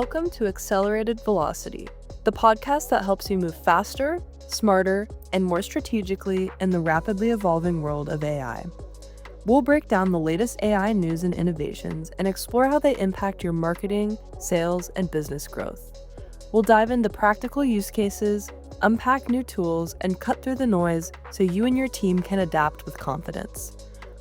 Welcome to Accelerated Velocity, the podcast that helps you move faster, smarter, and more strategically in the rapidly evolving world of AI. We'll break down the latest AI news and innovations and explore how they impact your marketing, sales, and business growth. We'll dive into practical use cases, unpack new tools, and cut through the noise so you and your team can adapt with confidence.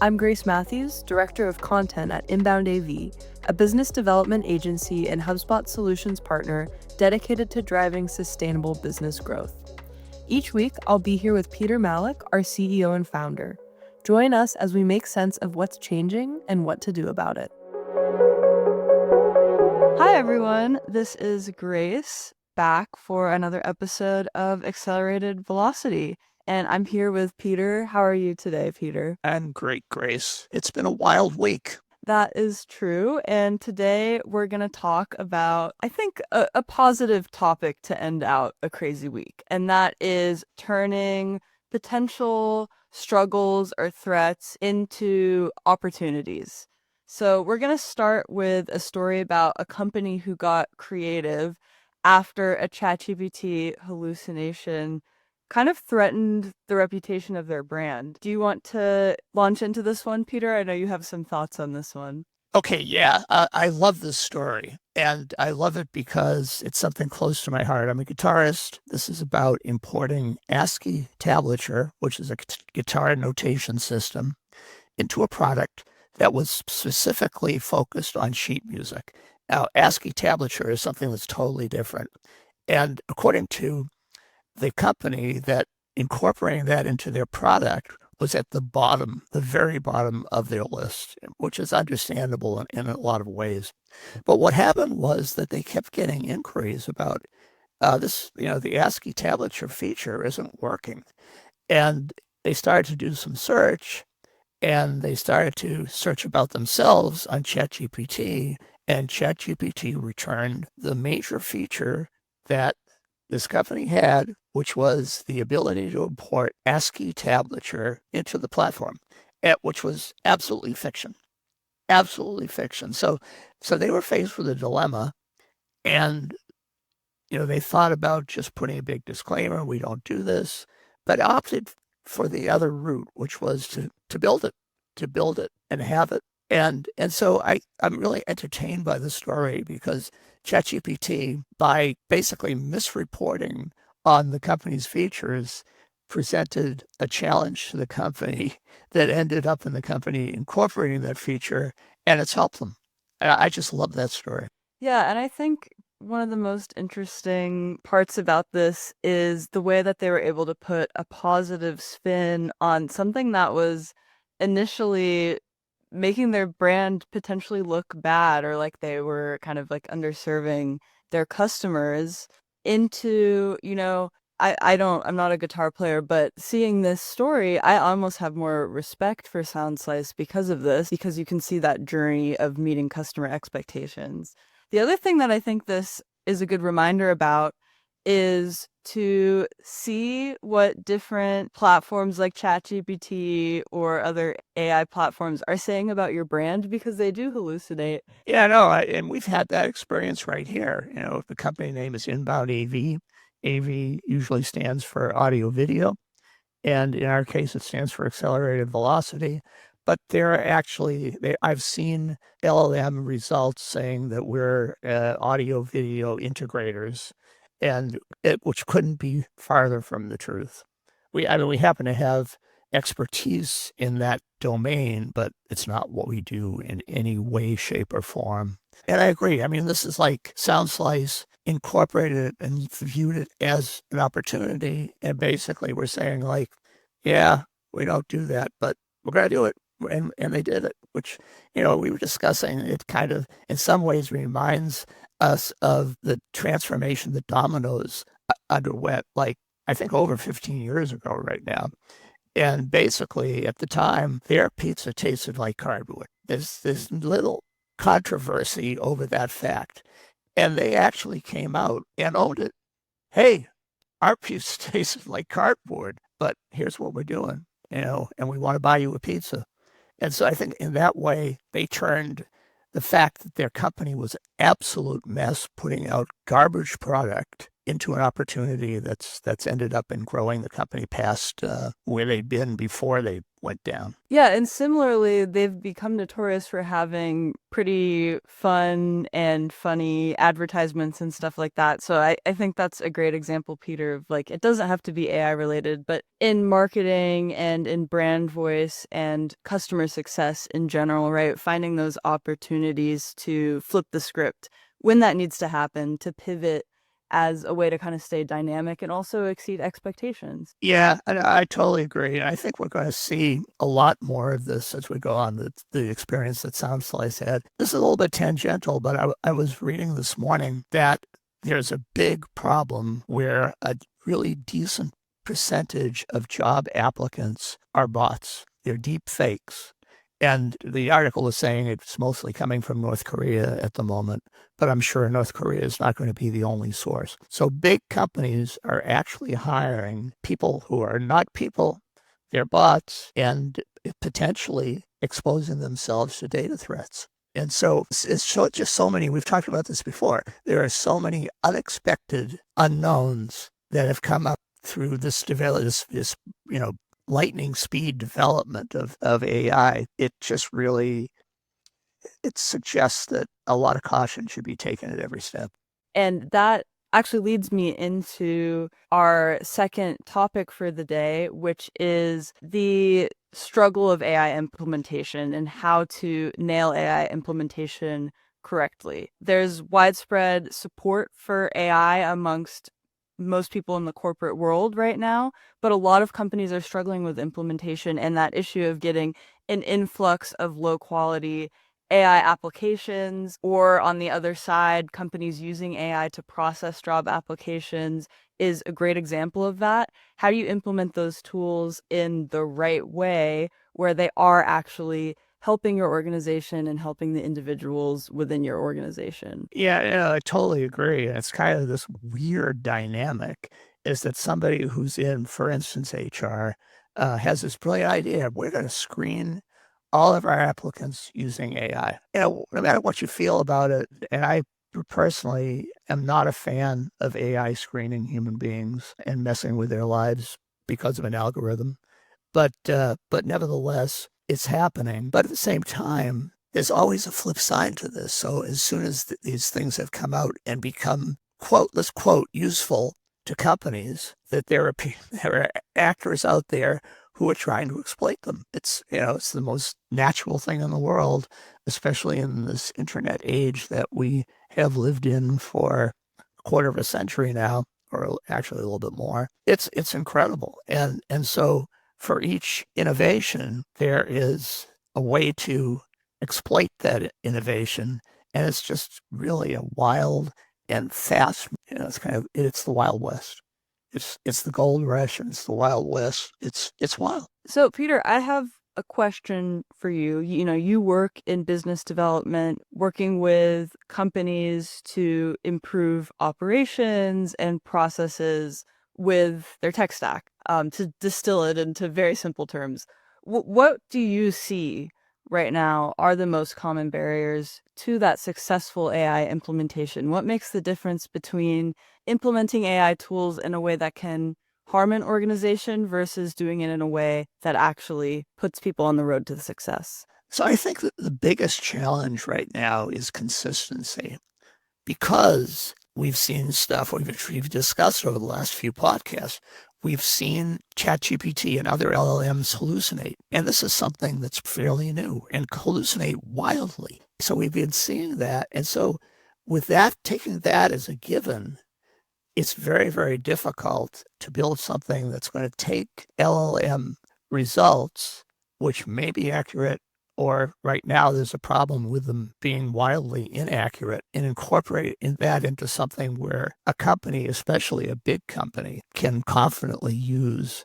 I'm Grace Matthews, Director of Content at Inbound AV, a business development agency and HubSpot solutions partner dedicated to driving sustainable business growth. Each week, I'll be here with Peter Malik, our CEO and founder. Join us as we make sense of what's changing and what to do about it. Hi, everyone. This is Grace, back for another episode of Accelerated Velocity. And I'm here with Peter. How are you today, Peter? I'm great, Grace. It's been a wild week. That is true. And today we're going to talk about, I think, a positive topic to end out a crazy week. And that is turning potential struggles or threats into opportunities. So we're going to start with a story about a company who got creative after a ChatGPT hallucination kind of threatened the reputation of their brand. Do you want to launch into this one, Peter? I know you have some thoughts on this one. Okay, yeah, I love this story, and I love it because it's something close to my heart. I'm a guitarist. This is about importing ASCII tablature, which is a guitar notation system, into a product that was specifically focused on sheet music. Now, ASCII tablature is something that's totally different, and according to the company that incorporating that into their product was at the bottom, the very bottom of their list, which is understandable in a lot of ways. But what happened was that they kept getting inquiries about this, the ASCII tablature feature isn't working. And they started to do some search, and they started to search about themselves on ChatGPT, and ChatGPT returned the major feature that this company had, which was the ability to import ASCII tablature into the platform, which was absolutely fiction. Absolutely fiction. So they were faced with a dilemma, and they thought about just putting a big disclaimer, we don't do this, but opted for the other route, which was to build it and have it. And so I'm really entertained by the story because ChatGPT, by basically misreporting on the company's features, presented a challenge to the company that ended up in the company incorporating that feature, and it's helped them. I just love that story. Yeah, and I think one of the most interesting parts about this is the way that they were able to put a positive spin on something that was initially making their brand potentially look bad or like they were kind of like underserving their customers into, I'm not a guitar player, but seeing this story, I almost have more respect for Soundslice because of this, because you can see that journey of meeting customer expectations. The other thing that I think this is a good reminder about is to see what different platforms like ChatGPT or other AI platforms are saying about your brand, because they do hallucinate. Yeah, no, and we've had that experience right here. The company name is Inbound AV. AV usually stands for audio video, and in our case, it stands for accelerated velocity. But I've seen LLM results saying that we're audio video integrators, and which couldn't be farther from the truth. We happen to have expertise in that domain, but it's not what we do in any way, shape, or form. And I agree. This is like Soundslice incorporated it and viewed it as an opportunity. And basically we're saying like, yeah, we don't do that, but we're going to do it. And they did it, which, we were discussing. It kind of, in some ways, reminds us of the transformation that Domino's underwent, like, I think over 15 years ago right now. And basically, at the time, their pizza tasted like cardboard. There's little controversy over that fact. And they actually came out and owned it. Hey, our pizza tasted like cardboard, but here's what we're doing, and we want to buy you a pizza. And so I think in that way, they turned the fact that their company was an absolute mess, putting out garbage product into an opportunity that's ended up in growing the company past where they'd been before they went down. Yeah, and similarly, they've become notorious for having pretty fun and funny advertisements and stuff like that. So I think that's a great example, Peter, of like, it doesn't have to be AI related, but in marketing and in brand voice and customer success in general, right? Finding those opportunities to flip the script when that needs to happen, to pivot as a way to kind of stay dynamic and also exceed expectations. Yeah, I totally agree. I think we're going to see a lot more of this as we go on. The experience that Soundslice had. This is a little bit tangential, but I was reading this morning that there's a big problem where a really decent percentage of job applicants are bots. They're deep fakes. And the article was saying it's mostly coming from North Korea at the moment, but I'm sure North Korea is not going to be the only source. So big companies are actually hiring people who are not people, they're bots, and potentially exposing themselves to data threats. And so it's just so many, we've talked about this before, there are so many unexpected unknowns that have come up through this lightning speed development of AI. It just really, it suggests that a lot of caution should be taken at every step. And that actually leads me into our second topic for the day, which is the struggle of AI implementation and how to nail AI implementation correctly. There's widespread support for AI amongst most people in the corporate world right now, but a lot of companies are struggling with implementation and that issue of getting an influx of low quality AI applications, or on the other side, companies using AI to process job applications is a great example of that. How do you implement those tools in the right way where they are actually helping your organization and helping the individuals within your organization? Yeah, I totally agree. It's kind of this weird dynamic is that somebody who's in, for instance, HR, has this brilliant idea. We're going to screen all of our applicants using AI. No matter what you feel about it, and I personally am not a fan of AI screening human beings and messing with their lives because of an algorithm. But nevertheless, it's happening. But at the same time, there's always a flip side to this. So as soon as these things have come out and become, quote, let's quote, useful to companies, that there are actors out there who are trying to exploit them. It's the most natural thing in the world, especially in this internet age that we have lived in for a quarter of a century now, or actually a little bit more. It's incredible. And so for each innovation, there is a way to exploit that innovation. And it's just really a wild and fast, it's the Wild West. It's the gold rush and it's the Wild West. It's wild. So, Peter, I have a question for you. You know, you work in business development, working with companies to improve operations and processes with their tech stack, to distill it into very simple terms. What do you see right now are the most common barriers to that successful AI implementation? What makes the difference between implementing AI tools in a way that can harm an organization versus doing it in a way that actually puts people on the road to success? So I think that the biggest challenge right now is consistency because we've seen stuff we've discussed over the last few podcasts. We've seen ChatGPT and other LLMs hallucinate. And this is something that's fairly new and hallucinate wildly. So we've been seeing that. And so with that, taking that as a given, it's very, very difficult to build something that's going to take LLM results, which may be accurate, or right now there's a problem with them being wildly inaccurate, and incorporate that into something where a company, especially a big company, can confidently use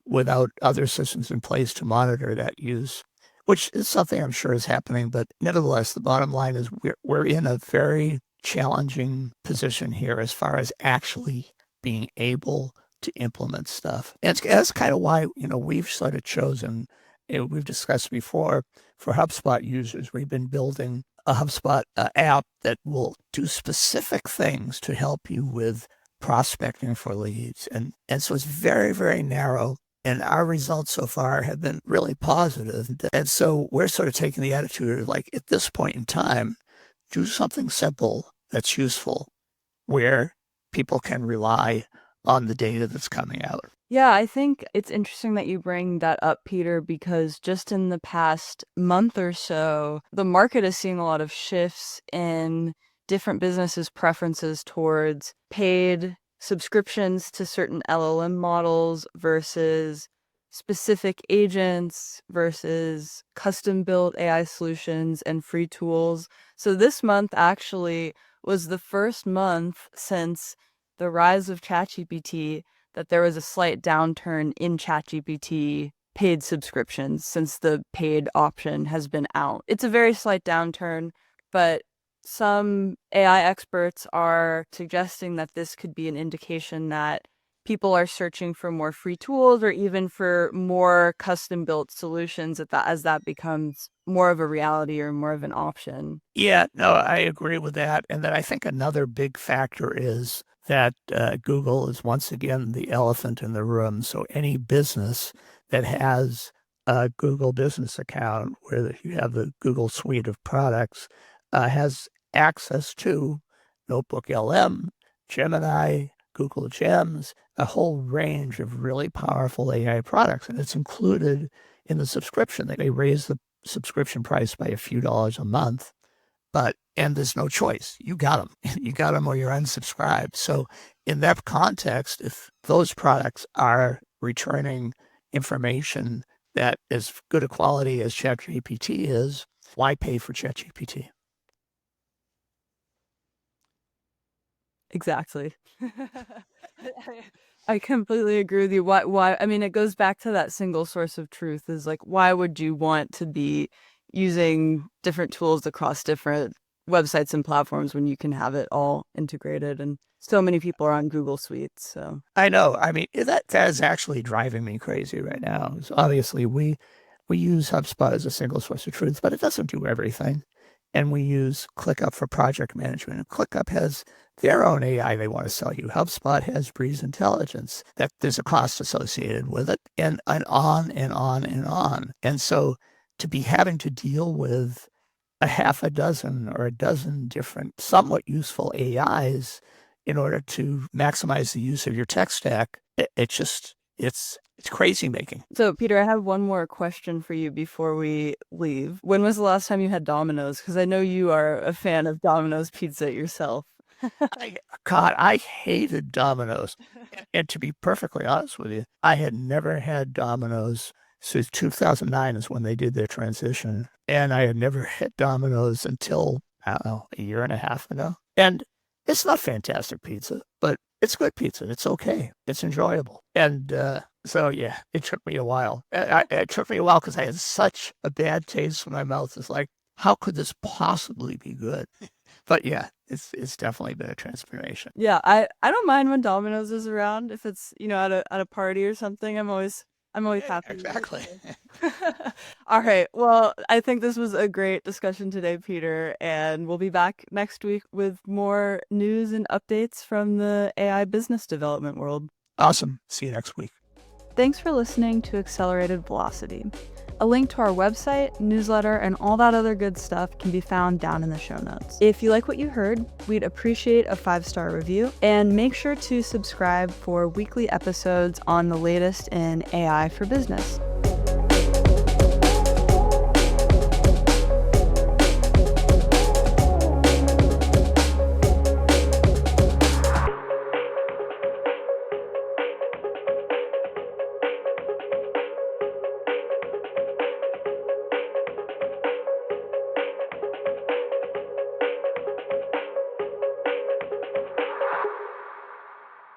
without other systems in place to monitor that use, which is something I'm sure is happening. But nevertheless, the bottom line is we're in a very challenging position here as far as actually being able to implement stuff. And that's kind of why, we've sort of chosen, we've discussed before, for HubSpot users, we've been building a HubSpot app that will do specific things to help you with prospecting for leads. And so it's very, very narrow. And our results so far have been really positive. And so we're sort of taking the attitude of like, at this point in time, do something simple that's useful where people can rely on the data that's coming out. Yeah, I think it's interesting that you bring that up, Peter, because just in the past month or so, the market is seeing a lot of shifts in different businesses' preferences towards paid subscriptions to certain LLM models versus specific agents versus custom built AI solutions and free tools. So this month actually was the first month since the rise of ChatGPT that there was a slight downturn in ChatGPT paid subscriptions since the paid option has been out. It's a very slight downturn, but some AI experts are suggesting that this could be an indication that people are searching for more free tools or even for more custom built solutions as that becomes more of a reality or more of an option. Yeah, no, I agree with that. And then I think another big factor is that Google is once again the elephant in the room. So any business that has a Google business account where you have the Google suite of products has access to Notebook LM, Gemini, Google Gems, a whole range of really powerful AI products. And it's included in the subscription. They raise the subscription price by a few dollars a month. And there's no choice. You got them. You got them or you're unsubscribed. So in that context, if those products are returning information that is good a quality as ChatGPT is, why pay for ChatGPT? Exactly. I completely agree with you. I mean, it goes back to that single source of truth is like, why would you want to be using different tools across different websites and platforms when you can have it all integrated? And so many people are on Google Suites. So I know. I mean, that is actually driving me crazy right now. So obviously, we use HubSpot as a single source of truth, but it doesn't do everything. And we use ClickUp for project management. And ClickUp has their own AI they want to sell you. HubSpot has Breeze Intelligence, that there's a cost associated with it, and on and on and on. And so to be having to deal with a half a dozen or a dozen different somewhat useful AIs in order to maximize the use of your tech stack, it's crazy making. So, Peter, I have one more question for you before we leave. When was the last time you had Domino's? Because I know you are a fan of Domino's pizza yourself. God, I hated Domino's. And to be perfectly honest with you, I had never had Domino's since 2009 is when they did their transition. And I had never had Domino's until, I don't know, a year and a half ago. And it's not fantastic pizza, but it's good pizza. It's okay. It's enjoyable. And so, yeah, it took me a while. It took me a while because I had such a bad taste in my mouth. It's like, how could this possibly be good? But yeah, it's definitely been a transformation. Yeah, I don't mind when Domino's is around. If it's, at a party or something, I'm always Yeah, happy. exactly. All right. Well, I think this was a great discussion today, Peter, and we'll be back next week with more news and updates from the AI business development world. Awesome. See you next week. Thanks for listening to Accelerated Velocity. A link to our website, newsletter, and all that other good stuff can be found down in the show notes. If you like what you heard, we'd appreciate a 5-star review, and make sure to subscribe for weekly episodes on the latest in AI for business.